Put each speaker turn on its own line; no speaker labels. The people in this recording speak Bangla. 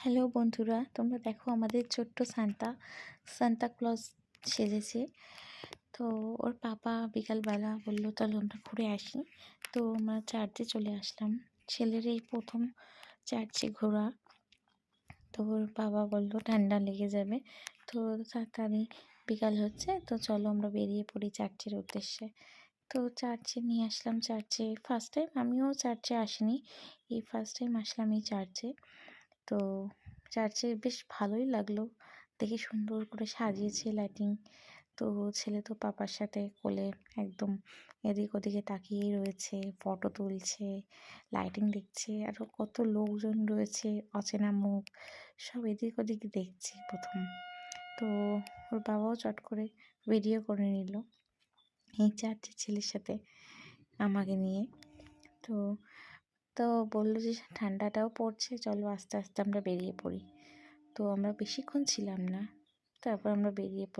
হ্যালো বন্ধুরা, তোমরা দেখো আমাদের ছোট্ট সান্তা ক্লজ সেজেছে। তো ওর পাপা বিকালবেলা বললো চলো আমরা ঘুরে আসি। তো আমরা চার্চে চলে আসলাম। ছেলের এই প্রথম চার্চে ঘোরা। তো ওর বাবা বললো ঠান্ডা লেগে যাবে। তো তাড়াতাড়ি বিকাল হচ্ছে, তো চলো আমরা বেরিয়ে পড়ি চার্চের উদ্দেশ্যে। তো চার্চে নিয়ে আসলাম। চার্চে ফার্স্ট টাইম, আমিও চার্চে আসিনি, এই ফার্স্ট টাইম আসলাম এই চার্চে। তো চার্চে বেশ ভালোই লাগলো, দেখে সুন্দর করে সাজিয়েছে লাইটিং। তো ছেলে তো পাপার সাথে কোলে একদম এদিক ওদিকে তাকিয়েই রয়েছে, ফটো তুলছে, লাইটিং দেখছে, আরও কত লোকজন রয়েছে, অচেনা মুখ, সব এদিক ওদিক দেখছে প্রথম। তো ওর বাবাও চট করে ভিডিও করে নিল এই চার্চের ছেলের সাথে আমাকে নিয়ে। তো তো বললো যে ঠান্ডাটাও পড়ছে, চলো আস্তে আস্তে আমরা বেরিয়ে পড়ি। তো আমরা বেশিক্ষণ ছিলাম না, তারপর আমরা বেরিয়ে পড়লাম।